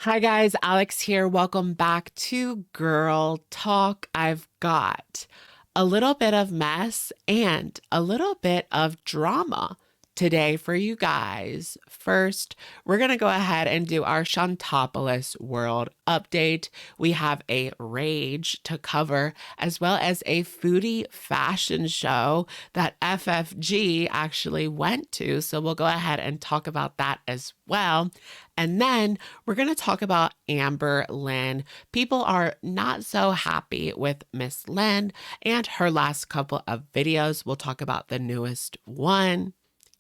Hi guys, Alex here. Welcome back to Girl Talk. I've got a little bit of mess and a little bit of drama today for you guys. First, we're going to go ahead and do our Chantopolis world update. We have a rage to cover, as well as a foodie fashion show that FFG actually went to. So we'll go ahead and talk about that as well. And then we're going to talk about Amber Lynn. People are not so happy with Miss Lynn and her last couple of videos. We'll talk about the newest one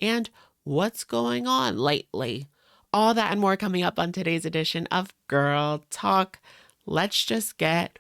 and what's going on lately. All that and more coming up on today's edition of Girl Talk. Let's just get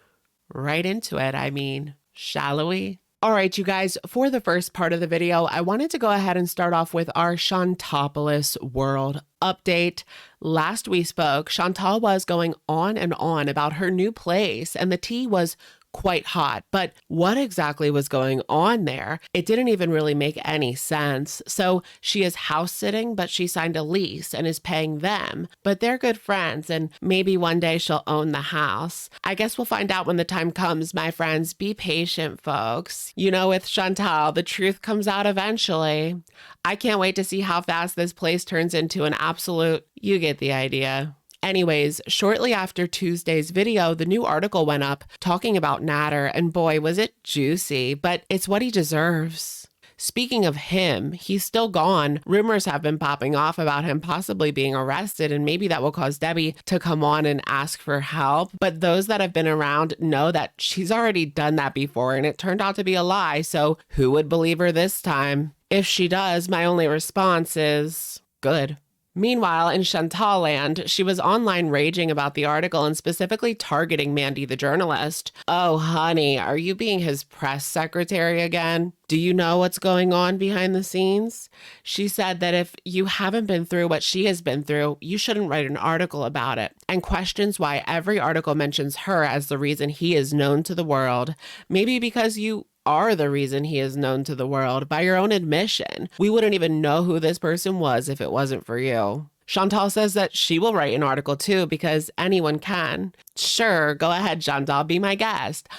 right into it. Shall we? All right, you guys, for the first part of the video, I wanted to go ahead and start off with our Chantopolis world update. Last we spoke, Chantal was going on and on about her new place, and the tea was quite hot. But what exactly was going on there? It didn't even really make any sense. So she is house sitting, but she signed a lease and is paying them. But they're good friends, and maybe one day she'll own the house. I guess we'll find out when the time comes, my friends. Be patient, folks. You know, with Chantal, the truth comes out eventually. I can't wait to see how fast this place turns into an absolute, you get the idea. Anyways, shortly after Tuesday's video, the new article went up talking about Natter, and boy, was it juicy, but it's what he deserves. Speaking of him, he's still gone. Rumors have been popping off about him possibly being arrested, and maybe that will cause Debbie to come on and ask for help. But those that have been around know that she's already done that before, and it turned out to be a lie, so who would believe her this time? If she does, my only response is good. Meanwhile, in Chantal land, she was online raging about the article and specifically targeting Mandy the journalist. Oh, honey, are you being his press secretary again? Do you know what's going on behind the scenes? She said that if you haven't been through what she has been through, you shouldn't write an article about it, and questions why every article mentions her as the reason he is known to the world. Maybe because you are the reason he is known to the world by your own admission. We wouldn't even know who this person was if it wasn't for you. Chantal says that she will write an article too because anyone can. Sure, go ahead, Chantal, be my guest.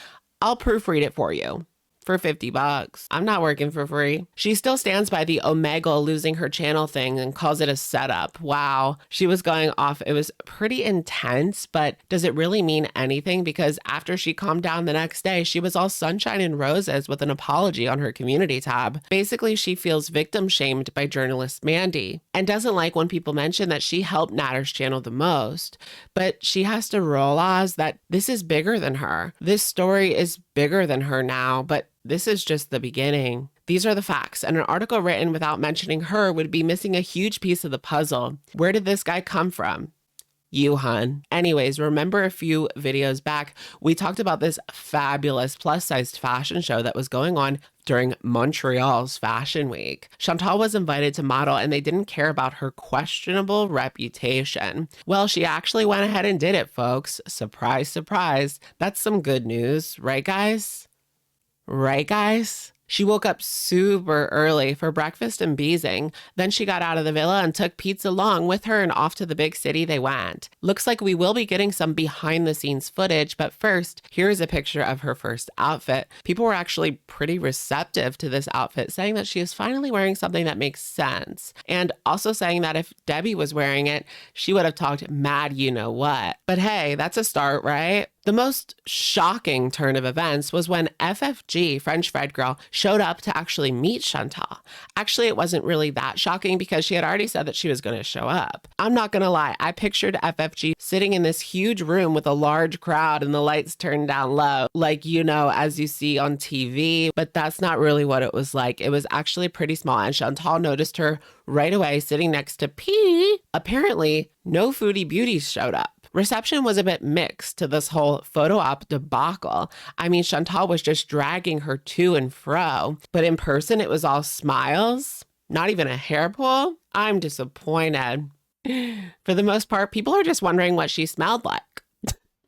I'll proofread it for you. For $50. I'm not working for free. She still stands by the Omega losing her channel thing and calls it a setup. Wow. She was going off. It was pretty intense, but does it really mean anything? Because after she calmed down the next day, she was all sunshine and roses with an apology on her community tab. Basically, she feels victim shamed by journalist Mandy and doesn't like when people mention that she helped Natter's channel the most. But she has to realize that this is bigger than her. This story is bigger than her now, but this is just the beginning. These are the facts, and an article written without mentioning her would be missing a huge piece of the puzzle. Where did this guy come from? You, hun. Anyways, remember a few videos back, we talked about this fabulous plus-sized fashion show that was going on during Montreal's Fashion Week. Chantal was invited to model, and they didn't care about her questionable reputation. Well, she actually went ahead and did it, folks. Surprise, surprise. That's some good news, right, guys? Right, guys? She woke up super early for breakfast and beezing. Then she got out of the villa and took Pete along with her, and off to the big city they went. Looks like we will be getting some behind the scenes footage, but first, here's a picture of her first outfit. People were actually pretty receptive to this outfit, saying that she is finally wearing something that makes sense. And also saying that if Debbie was wearing it, she would have talked mad you know what. But hey, that's a start, right? The most shocking turn of events was when FFG, French Fred Girl, showed up to actually meet Chantal. Actually, it wasn't really that shocking because she had already said that she was going to show up. I'm not going to lie, I pictured FFG sitting in this huge room with a large crowd and the lights turned down low, like, you know, as you see on TV, but that's not really what it was like. It was actually pretty small, and Chantal noticed her right away sitting next to P. Apparently, no foodie beauties showed up. Reception was a bit mixed to this whole photo op debacle. I mean, Chantal was just dragging her to and fro, but in person it was all smiles, not even a hair pull. I'm disappointed. For the most part, people are just wondering what she smelled like.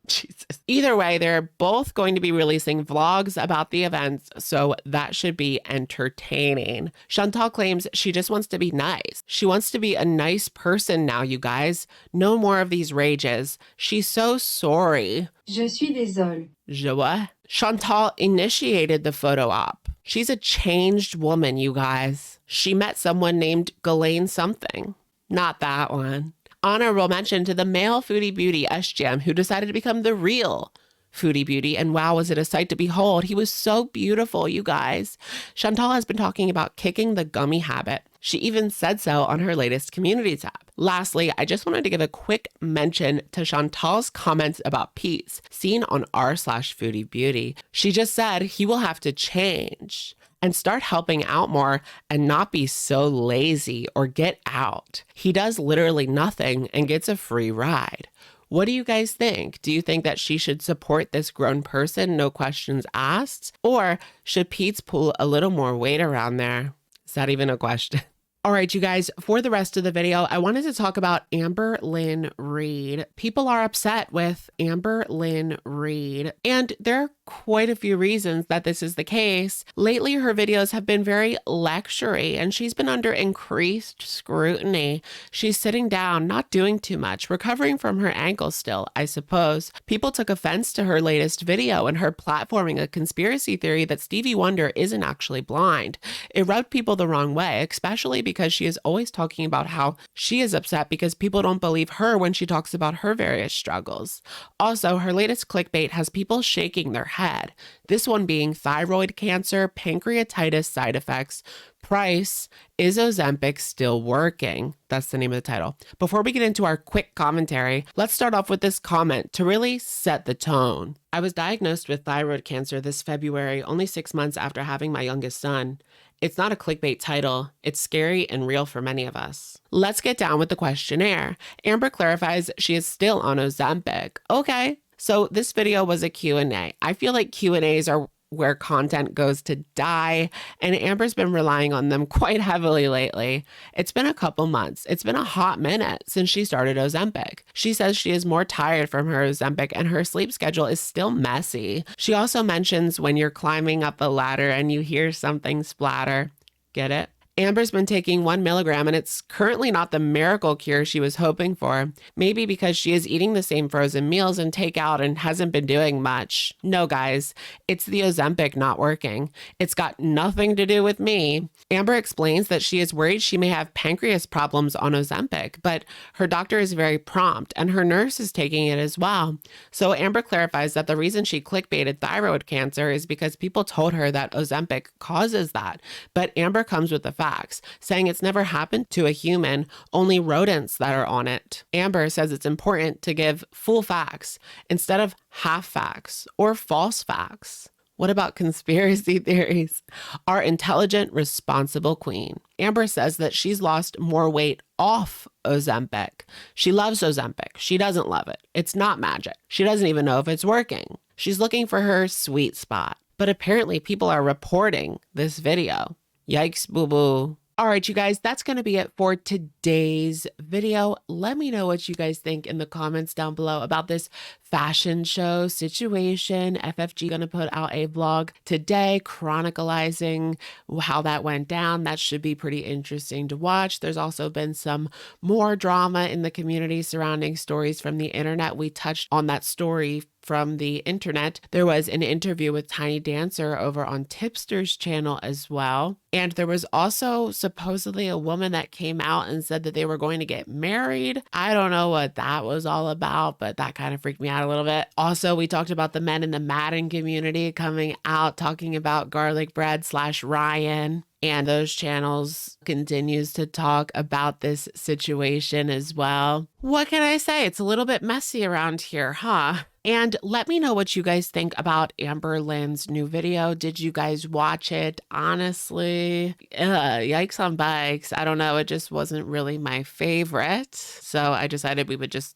Jesus. Either way, they're both going to be releasing vlogs about the events, so that should be entertaining. Chantal claims she just wants to be nice. She wants to be a nice person now, you guys. No more of these rages. She's so sorry. Je suis désolée. Je what? Chantal initiated the photo op. She's a changed woman, you guys. She met someone named Ghislaine something. Not that one. Honorable mention to the male Foodie Beauty SGM who decided to become the real Foodie Beauty, and wow, was it a sight to behold. He was so beautiful, you guys. Chantal has been talking about kicking the gummy habit. She even said so on her latest community tab. Lastly, I just wanted to give a quick mention to Chantal's comments about Pete's, seen on r/Foodie Beauty. She just said he will have to change and start helping out more and not be so lazy or get out. He does literally nothing and gets a free ride. What do you guys think? Do you think that she should support this grown person, no questions asked? Or should Pete's pull a little more weight around there? Is that even a question? All right, you guys, for the rest of the video, I wanted to talk about Lynn Reed. People are upset with Lynn Reed, and there are quite a few reasons that this is the case. Lately, her videos have been very lectury, and she's been under increased scrutiny. She's sitting down, not doing too much, recovering from her ankle still, I suppose. People took offense to her latest video and her platforming a conspiracy theory that Stevie Wonder isn't actually blind. It rubbed people the wrong way, especially because she is always talking about how she is upset because people don't believe her when she talks about her various struggles. Also, her latest clickbait has people shaking their head. This one being thyroid cancer, pancreatitis side effects, price, is Ozempic still working? That's the name of the title. Before we get into our quick commentary, let's start off with this comment to really set the tone. I was diagnosed with thyroid cancer this February, only 6 months after having my youngest son. It's not a clickbait title. It's scary and real for many of us. Let's get down with the questionnaire. Amber clarifies she is still on Ozempic. Okay. So this video was a Q&A. I feel like Q&As are where content goes to die, and Amber's been relying on them quite heavily lately. It's been a couple months. It's been a hot minute since she started Ozempic. She says she is more tired from her Ozempic and her sleep schedule is still messy. She also mentions when you're climbing up a ladder and you hear something splatter. Get it? Amber's been taking 1 milligram and it's currently not the miracle cure she was hoping for. Maybe because she is eating the same frozen meals and takeout and hasn't been doing much. No, guys, it's the Ozempic not working. It's got nothing to do with me. Amber explains that she is worried she may have pancreas problems on Ozempic, but her doctor is very prompt and her nurse is taking it as well. So Amber clarifies that the reason she clickbaited thyroid cancer is because people told her that Ozempic causes that. But Amber comes with the facts, saying it's never happened to a human, only rodents that are on it. Amber says it's important to give full facts instead of half facts or false facts. What about conspiracy theories? Our intelligent, responsible queen. Amber says that she's lost more weight off Ozempic. She loves Ozempic. She doesn't love it. It's not magic. She doesn't even know if it's working. She's looking for her sweet spot. But apparently people are reporting this video. Yikes, boo-boo. All right, you guys, that's going to be it for today's video. Let me know what you guys think in the comments down below about this fashion show situation. FFG going to put out a vlog today chronicalizing how that went down. That should be pretty interesting to watch. There's also been some more drama in the community surrounding stories from the internet. We touched on that story from the internet. There was an interview with Tiny Dancer over on Tipster's channel as well. And there was also supposedly a woman that came out and said that they were going to get married. I don't know what that was all about, but that kind of freaked me out a little bit. Also, we talked about the men in the Madden community coming out talking about garlic bread / Ryan. And those channels continues to talk about this situation as well. What can I say? It's a little bit messy around here, huh? And let me know what you guys think about Amber Lynn's new video. Did you guys watch it? Honestly, yikes on bikes. I don't know. It just wasn't really my favorite. So I decided we would just,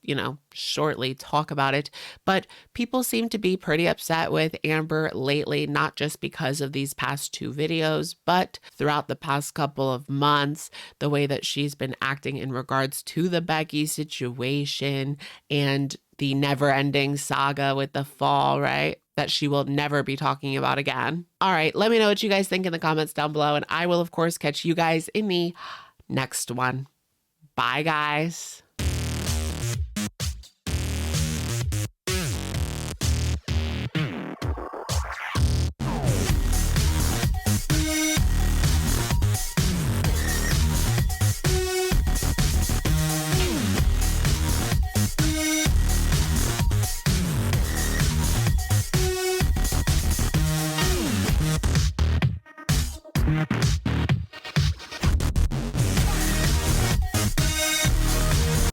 shortly talk about it. But people seem to be pretty upset with Amber lately, not just because of these past 2 videos, but throughout the past couple of months, the way that she's been acting in regards to the Becky situation and the never-ending saga with the fall, right? That she will never be talking about again. All right, let me know what you guys think in the comments down below, and I will, of course, catch you guys in the next one. Bye, guys.